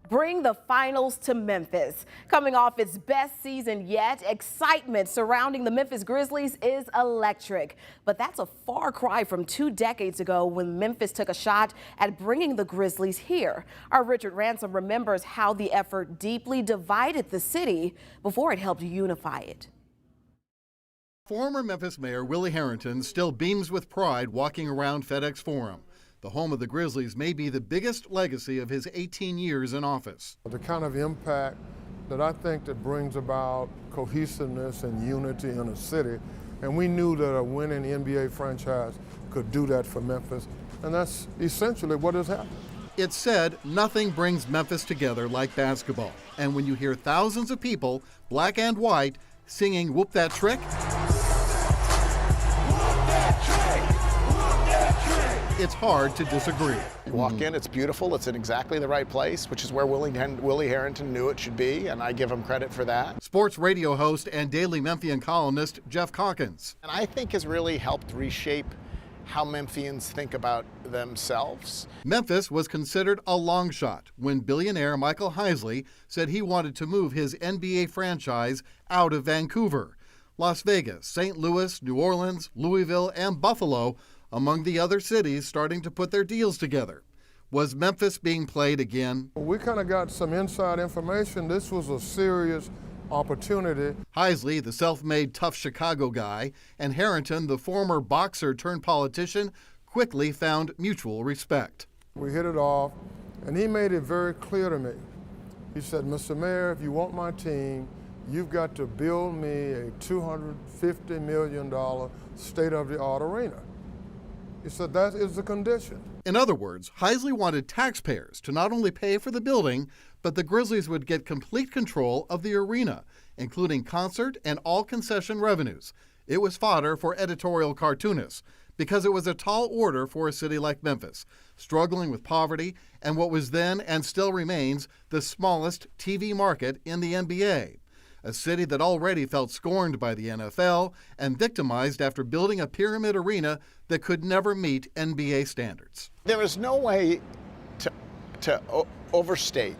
Bring the finals to Memphis. Coming off its best season yet, excitement surrounding the Memphis Grizzlies is electric. But that's a far cry from 2 decades ago when Memphis took a shot at bringing the Grizzlies here. Our Richard Ransom remembers how the effort deeply divided the city before it helped unify it. Former Memphis Mayor Willie Herenton still beams with pride walking around FedExForum. The home of the Grizzlies may be the biggest legacy of his 18 years in office. The kind of impact that I think that brings about cohesiveness and unity in a city, and we knew that a winning NBA franchise could do that for Memphis, and that's essentially what has happened. It's said nothing brings Memphis together like basketball, and when you hear thousands of people, black and white, singing "Whoop That Trick," it's hard to disagree. You walk in, it's beautiful, it's in exactly the right place, which is where Willie Herenton knew it should be, and I give him credit for that. Sports radio host and Daily Memphian columnist Jeff Calkins. And I think has really helped reshape how Memphians think about themselves. Memphis was considered a long shot when billionaire Michael Heisley said he wanted to move his NBA franchise out of Vancouver. Las Vegas, St. Louis, New Orleans, Louisville, and Buffalo among the other cities starting to put their deals together. Was Memphis being played again? We kind of got some inside information. This was a serious opportunity. Heisley, the self-made tough Chicago guy, and Herenton, the former boxer turned politician, quickly found mutual respect. We hit it off, and he made it very clear to me. He said, "Mr. Mayor, if you want my team, you've got to build me a $250 million state-of-the-art arena." He said that is the condition. In other words, Heisley wanted taxpayers to not only pay for the building, but the Grizzlies would get complete control of the arena, including concert and all concession revenues. It was fodder for editorial cartoonists because it was a tall order for a city like Memphis, struggling with poverty and what was then and still remains the smallest TV market in the NBA. A city that already felt scorned by the NFL and victimized after building a pyramid arena that could never meet NBA standards. There is no way to overstate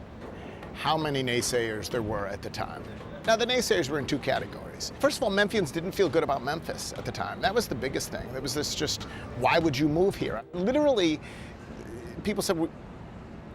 how many naysayers there were at the time. Now, the naysayers were in 2 categories. First of all, Memphians didn't feel good about Memphis at the time. That was the biggest thing. There was this just, why would you move here? Literally, people said,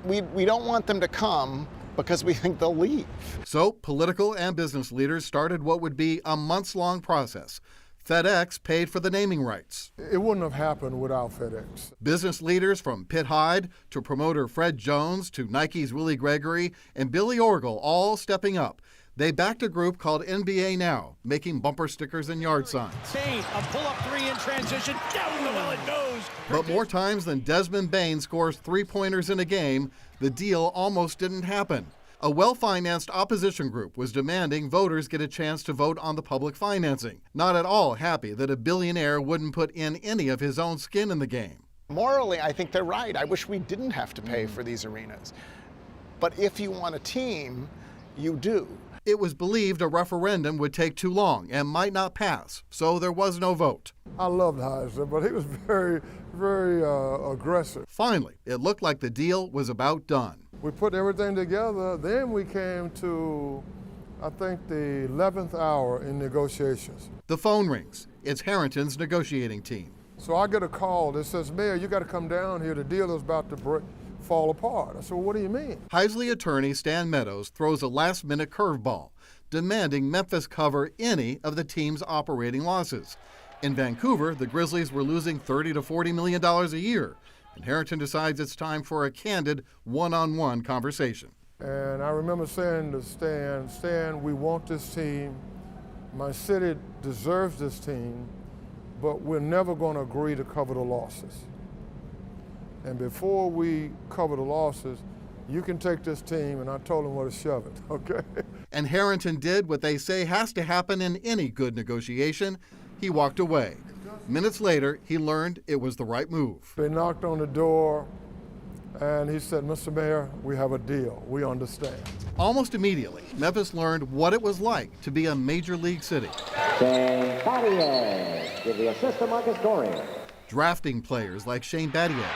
we don't want them to come because we think they'll leave. So political and business leaders started what would be a months-long process. FedEx paid for the naming rights. It wouldn't have happened without FedEx. Business leaders from Pitt Hyde to promoter Fred Jones to Nike's Willie Gregory and Billy Orgel all stepping up. They backed a group called NBA Now, making bumper stickers and yard signs. Bain, a pull-up 3 in transition, down the well it goes. But more times than Desmond Bain scores 3-pointers in a game, the deal almost didn't happen. A well-financed opposition group was demanding voters get a chance to vote on the public financing, not at all happy that a billionaire wouldn't put in any of his own skin in the game. Morally, I think they're right. I wish we didn't have to pay for these arenas. But if you want a team, you do. It was believed a referendum would take too long and might not pass, so there was no vote. I loved Heisley, but he was very, very aggressive. Finally, it looked like the deal was about done. We put everything together, then we came to, I think, the 11th hour in negotiations. The phone rings. It's Herenton's negotiating team. So I get a call that says, "Mayor, you got to come down here. The deal is about to fall apart." I said, "Well, what do you mean?" Heisley attorney Stan Meadows throws a last-minute curveball, demanding Memphis cover any of the team's operating losses. In Vancouver, the Grizzlies were losing $30 to $40 million a year, and Herenton decides it's time for a candid one-on-one conversation. And I remember saying to Stan, we want this team. My city deserves this team, but we're never going to agree to cover the losses. And before we cover the losses, you can take this team, and I told him where to shove it, okay? And Herenton did what they say has to happen in any good negotiation. He walked away. Minutes later, he learned it was the right move. They knocked on the door, and he said, "Mr. Mayor, we have a deal. We understand." Almost immediately, Memphis learned what it was like to be a major league city. Shane Battier with the assist to Marcus Dorian. Drafting players like Shane Battier.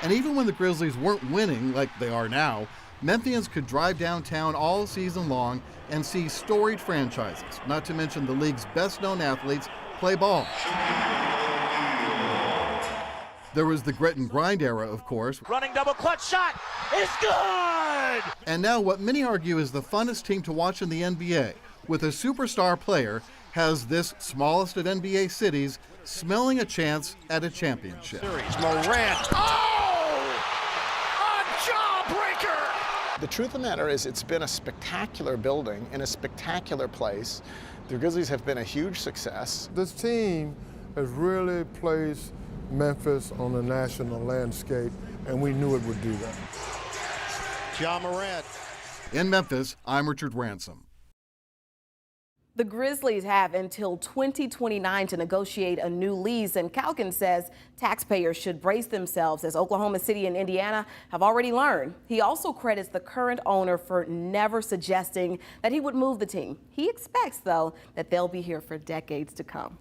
And even when the Grizzlies weren't winning like they are now, Memphians could drive downtown all season long and see storied franchises, not to mention the league's best-known athletes, play ball. There was the grit and grind era, of course. Running double clutch shot is good! And now what many argue is the funnest team to watch in the NBA, with a superstar player, has this smallest of NBA cities smelling a chance at a championship. Morant. Oh! A jawbreaker! The truth of the matter is it's been a spectacular building in a spectacular place. The Grizzlies have been a huge success. This team has really placed Memphis on the national landscape, and we knew it would do that. Ja Morant. In Memphis, I'm Richard Ransom. The Grizzlies have until 2029 to negotiate a new lease, and Calkin says taxpayers should brace themselves, as Oklahoma City and Indiana have already learned. He also credits the current owner for never suggesting that he would move the team. He expects, though, that they'll be here for decades to come.